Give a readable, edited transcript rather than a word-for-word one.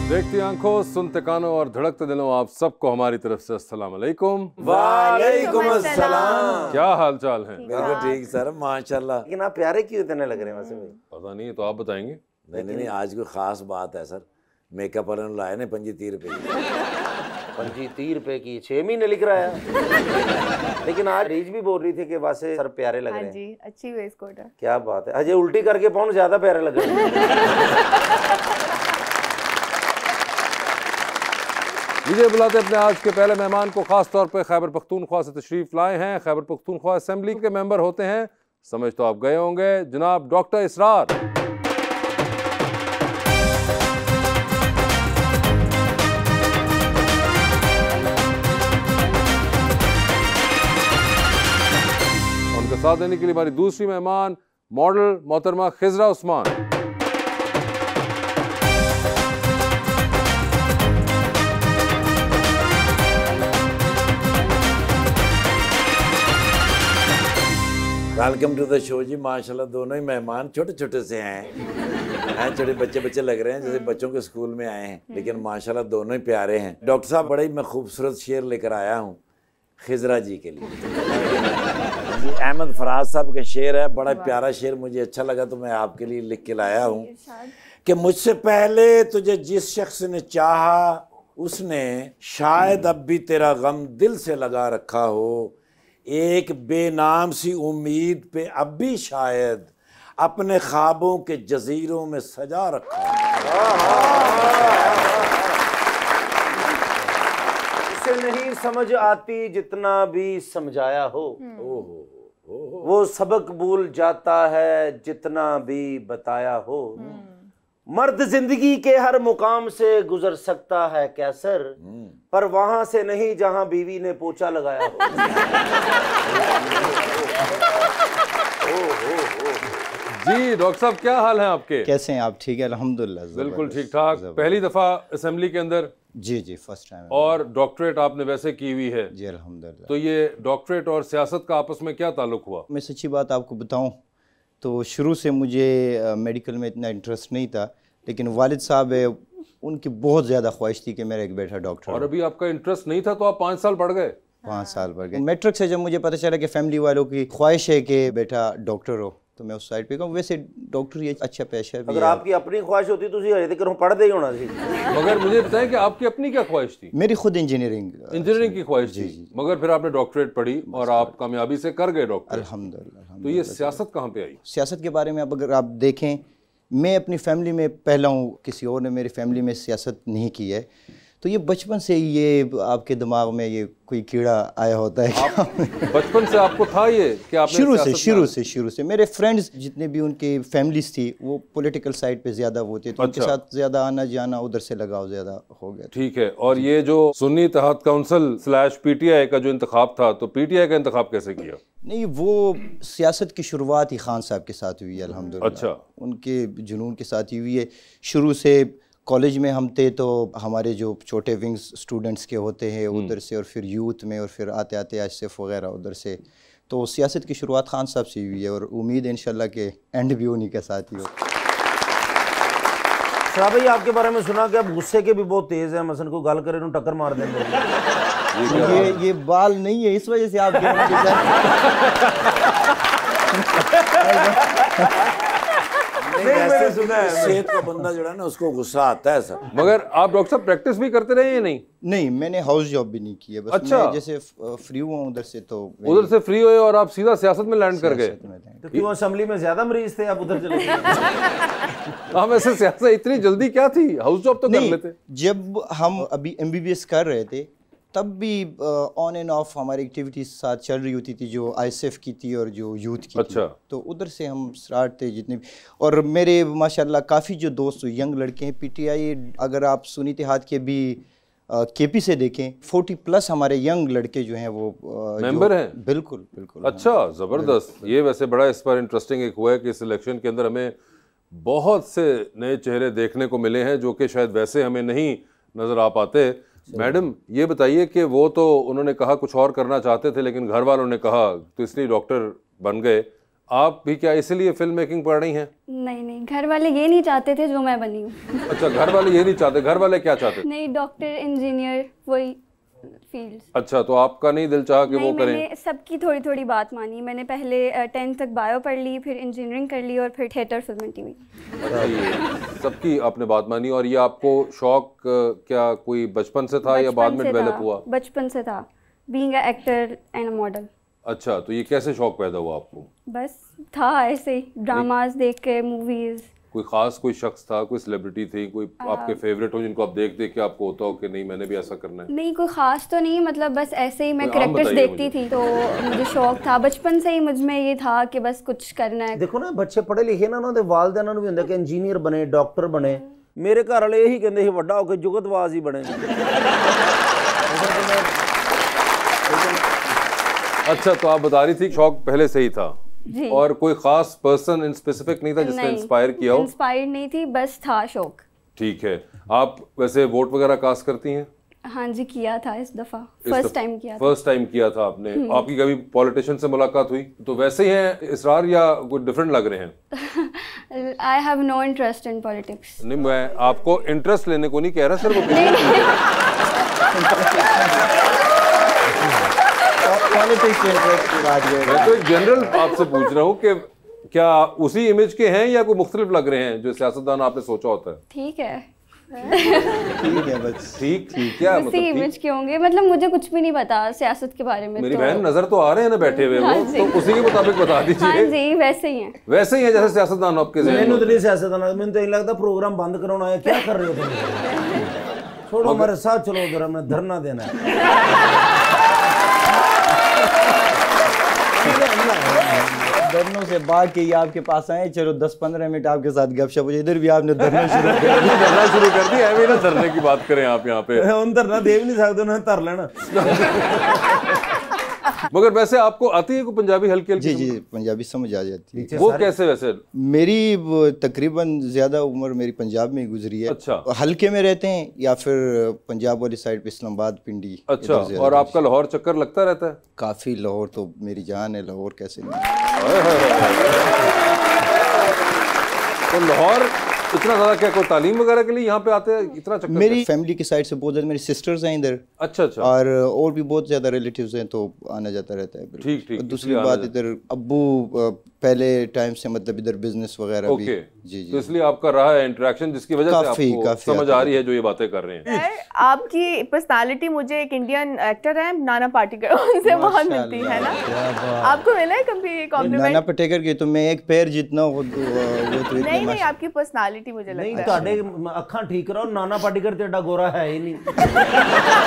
देखती आंखों, सुनते कानों और धड़कते दिलों, आप सबको हमारी तरफ से अस्सलाम वालेकुम। वालेकुम अस्सलाम। क्या हाल चाल है? बिल्कुल ठीक सर, माशाल्लाह। लेकिन आप प्यारे क्यों इतने लग रहे हैं वैसे भाई? पता नहीं, तो आप बताएंगे। नहीं, आज कोई खास बात है सर। मेकअप वाले लाए ने 25 रुपए की। 25 रुपए की 6 महीने लिख रहा है। लेकिन आज रीज भी बोल रही थी कि वैसे सर प्यारे लग रहे हैं। जी, अच्छी वेस्ट कोट है। क्या बात है, अजय उल्टी करके पौन ज्यादा प्यारे लग रहे हैं। लीजिए बुलाते अपने आज के पहले मेहमान को, खास तौर पे खैबर पख्तूनख्वा से तशरीफ लाए हैं। खैबर पख्तूनख्वा असेंबली के मेंबर होते हैं, समझ तो आप गए होंगे, जनाब डॉक्टर इसरार। उनका साथ देने के लिए हमारी दूसरी मेहमान मॉडल मोहतरमा Khizra Usman. Welcome to the show जी। माशाल्लाह दोनों ही मेहमान छोटे छोटे से हैं, छोटे बच्चे लग रहे हैं, जैसे बच्चों के स्कूल में आए हैं, लेकिन माशाल्लाह दोनों ही प्यारे हैं। डॉक्टर साहब, बड़ा ही मैं खूबसूरत शेर लेकर आया हूँ खिजरा जी के लिए। जी, अहमद फराज साहब का शेर है, बड़ा प्यारा शेर, मुझे अच्छा लगा तो मैं आपके लिए लिख के लाया हूँ कि मुझसे पहले तुझे जिस शख्स ने चाहा, उसने शायद अब भी तेरा गम दिल से लगा रखा हो। एक बेनाम सी उम्मीद पे अब भी शायद अपने ख्वाबों के जजीरों में सजा रखा इसे नहीं समझ आती जितना भी समझाया हो, वो सबक भूल जाता है जितना भी बताया हो। मर्द जिंदगी के हर मुकाम से गुजर सकता है क्या सर, पर वहां से नहीं जहां बीवी ने पोछा लगाया हो। जी डॉक्टर साहब, क्या हाल है आपके? कैसे हैं आप? ठीक है अल्हम्दुलिल्लाह, बिल्कुल ठीक ठाक। पहली दफ़ा असेंबली के अंदर? जी फर्स्ट टाइम। और डॉक्टरेट आपने वैसे की हुई है? जी अल्हम्दुलिल्लाह। तो ये डॉक्टरेट और सियासत का आपस में क्या ताल्लुक हुआ? मैं सच्ची बात आपको बताऊं तो शुरू से मुझे मेडिकल में इतना इंटरेस्ट नहीं था, लेकिन वालिद साहब है, उनकी बहुत ज़्यादा ख्वाहिश थी कि मेरा एक बेटा डॉक्टर। और अभी आपका इंटरेस्ट नहीं था तो आप 5 साल बढ़ गए? 5 साल बढ़ गए। मैट्रिक से जब मुझे पता चला कि फैमिली वालों की ख्वाहिश है कि बेटा डॉक्टर हो, तो मैं उस साइड पे गया। वैसे डॉक्टर ये अच्छा पेशा भी। अगर आपकी अपनी ख्वाहिश होती तो हजे तक पढ़ते ही होना थी। मगर मुझे बताएं कि आपकी अपनी क्या ख्वाहिश थी? मेरी खुद इंजीनियरिंग की ख्वाहिश थी, मगर फिर आपने डॉक्टरेट पढ़ी और आप कामयाबी से कर गए डॉक्टर। अल्हम्दुलिल्लाह। तो ये सियासत कहाँ पे आई? सियासत के बारे में अब अगर आप देखें, मैं अपनी फैमिली में पहला हूँ, किसी और ने मेरी फैमिली में सियासत नहीं की है, तो ये बचपन से ही ये आपके दिमाग में ये कोई कीड़ा आया होता है। बचपन से आपको था ये कि आपने शुरू से मेरे फ्रेंड्स जितने भी उनकी फैमिलीज थी वो पॉलिटिकल साइड पे ज़्यादा वो थे, तो उनके साथ ज़्यादा आना जाना, उधर से लगाव ज़्यादा हो गया। ठीक है। और ये जो सुन्नी इत्तेहाद काउंसिल / PTI का जो इंतखाब था, तो PTI का इंतखाब कैसे किया? नहीं, वो सियासत की शुरुआत ही खान साहब के साथ हुई है अल्हम्दुलिल्लाह। अच्छा। उनके जुनून के साथ ही हुई है। शुरू से कॉलेज में हम थे तो हमारे जो छोटे विंग्स स्टूडेंट्स के होते हैं उधर से, और फिर यूथ में, और फिर आते आते आसिफ वगैरह उधर से, तो सियासत की शुरुआत खान साहब से हुई है और उम्मीद है इंशाल्लाह के एंड भी उन्हीं के साथ ही हो। शाह भाई, आपके बारे में सुना कि आप गुस्से के भी बहुत तेज हैं, मसलन को गाल करे टक्कर मार देंगे। ये बाल नहीं है, इस वजह से आप वैसे सुना है, सेहत का बंदा जो है ना उसको गुस्सा आता है सर। मगर आप डॉक्टर साहब प्रैक्टिस भी करते रहे या नहीं? नहीं, मैंने हाउस जॉब भी नहीं की है। बस अच्छा। मैं जैसे फ्री हुआ उधर से, तो उधर से फ्री हुए और आप सीधा सियासत में लैंड कर गए। तो क्यों असेंबली में ज्यादा मरीज थे, आप उधर चले गए? हाँ, वैसे सियासत इतनी जल्दी क्या थी, हाउस जॉब तो कर लेते। जब हम अभी MBBS कर रहे थे तब भी ऑन एंड ऑफ हमारी एक्टिविटीज साथ चल रही होती थी, जो ISF की थी और जो यूथ की अच्छा। थी, तो उधर से हम स्टार्ट थे जितने भी। और मेरे माशाल्लाह काफ़ी जो दोस्त यंग लड़के हैं, PTI अगर आप सुन्नी इत्तेहाद के भी KP से देखें, 40+ हमारे यंग लड़के जो हैं वो मेंबर हैं। बिल्कुल। अच्छा, ज़बरदस्त। ये वैसे बड़ा इस पर इंटरेस्टिंग एक हुआ है कि इस इलेक्शन के अंदर हमें बहुत से नए चेहरे देखने को मिले हैं जो कि शायद वैसे हमें नहीं नज़र आ पाते। मैडम, ये बताइए कि वो तो उन्होंने कहा कुछ और करना चाहते थे, लेकिन घर वालों ने कहा तो इसलिए डॉक्टर बन गए। आप भी क्या इसीलिए फिल्म मेकिंग पढ़ रही हैं? नहीं नहीं, घर वाले ये नहीं चाहते थे जो मैं बनी हूँ। अच्छा, घर वाले ये नहीं चाहते, घर वाले क्या चाहते? नहीं, डॉक्टर, इंजीनियर, वही फील्ड। अच्छा, तो आपका नहीं दिल चाहा कि वो करें? मैंने सबकी थोड़ी थोड़ी बात मानी। मैंने पहले 10th तक बायो पढ़ ली, फिर इंजीनियरिंग कर ली और फिर थिएटर, फिल्म एंड टीवी। अच्छा, ये सबकी आपने बात मानी। और ये आपको शौक क्या कोई बचपन से था या बाद में डेवलप हुआ? बचपन से था, being a actor and a model. अच्छा, तो ये कैसे शौक पैदा हुआ आपको? बस था ऐसे ही, ड्रामास देख के, मूवीज। कोई खास कोई शख्स था, कोई सेलिब्रिटी थी, कोई आपके फेवरेट हो जिनको आप देख देख के आपको होता हो कि नहीं मैंने भी ऐसा करना है? नहीं, कोई खास तो नहीं, मतलब बस ऐसे ही मैं कोई आम कैरेक्टर्स बताइए देखती थी तो मुझे शौक था बचपन से ही। मुझ में ये था कि बस कुछ करना है। देखो ना, बच्चे पढ़े लिखे ना, उन्होंने वालदेना भी होंगे कि इंजीनियर बने, डॉक्टर बने। मेरे घर वाले यही कहते हैं वड्डा होकर जुगतबाज ही बने। अच्छा, तो आप बता रही थी शौक पहले से ही था जी। और कोई खास पर्सन इन स्पेसिफिक नहीं था जिसने इंस्पायर किया हो? इंस्पायर नहीं थी, बस था शौक। ठीक है। आप वैसे वोट वगैरह कास्ट करती हैं? हाँ जी, किया था इस दफा, फर्स्ट टाइम किया था। फर्स्ट टाइम किया था आपने। आपकी कभी पॉलिटिशियन से मुलाकात हुई? तो वैसे ही हैं इसरार या कोई डिफरेंट लग रहे हैं? I have no interest in politics. नहीं, मैं आपको इंटरेस्ट लेने को नहीं कह रहा सर, वो पॉलिटिक्स की बात है। मैं तो एक जनरल आपसे पूछ रहा हूँ कि क्या उसी इमेज के हैं या कोई मुख्तलिफ लग रहे हैं जो सियासतदान आपने सोचा होता है? ठीक है, ठीक है, बस ठीक ठीक क्या उसी इमेज के होंगे। मतलब मुझे कुछ भी नहीं पता सियासत के बारे में। मेरी तो बहन नजर तो आ रहे हैं ना बैठे हुए, हाँ वो जी। तो उसी के मुताबिक बता हाँ दीजिए। जी, वैसे ही है। वैसे ही है जैसे सियासतदान आपके ज़हन में मैंने तो होते नहीं सियासतदान, मैंने तो यही लगता प्रोग्राम बंद कराना है। क्या कर रहे हो तुम? छोड़ो, हमारे साथ चलो, उधर हमने धरना देना है। धरनों से भाग के ये आपके पास आए, चलो 10-15 मिनट आपके साथ गपशप हो जाए। इधर भी आपने धरना शुरू कर दिया। हैं। धरना शुरू कर दी है, ना धरने की बात करें आप यहाँ पे। उन धरना दे भी नहीं सकते, उन्होंने धर लेना। मगर वैसे आपको आती है कोई पंजाबी हल्की हल्की? जी जी, पंजाबी समझ आ जाती है। वो कैसे वैसे? मेरी तकरीबन ज़्यादा उम्र मेरी पंजाब में ही गुजरी है। अच्छा। हल्के में रहते हैं या फिर पंजाब वाली साइड पे इस्लामाबाद, पिंडी। अच्छा, और आपका लाहौर चक्कर लगता रहता है? काफ़ी, लाहौर तो मेरी जान है, लाहौर कैसे नहीं। तो लाहौर इतना ज़्यादा क्या कोई तालीम वगैरह के लिए यहाँ पे आते हैं इतना चक्कर? मेरी फैमिली की साइड से बहुत ज़्यादा, मेरी सिस्टर्स हैं इधर। अच्छा अच्छा। और भी बहुत ज़्यादा रिलेटिव्स हैं, तो आना जाता रहता है। ठीक ठीक। और दूसरी बात, इधर अब्बू पहले टाइम से मतलब इधर बिजनेस वगैरह भी। जी जी। तो इसलिए आपका रहा है इंटरेक्शन जिसकी वजह से आपको समझ आ रही है जो ये बातें कर रहे हैं। सर, आपकी पर्सनालिटी मुझे एक इंडियन एक्टर है नाना पाटेकर, उनसे बहुत मिलती है ना। आपको मिला है कभी कॉम्प्लीमेंट? नाना पाटेकर की तो मैं एक पैर जितना वो तो नहीं नहीं, आपकी पर्सनालिटी मुझे नहीं, लगता है। ਤੁਹਾਡੇ ਅੱਖਾਂ ਠੀਕ ਕਰਾਓ, ਨਾਨਾ ਪਾਟੇਕਰ ਤੇ ਏਡਾ ਗੋਰਾ ਹੈ ਹੀ ਨਹੀਂ।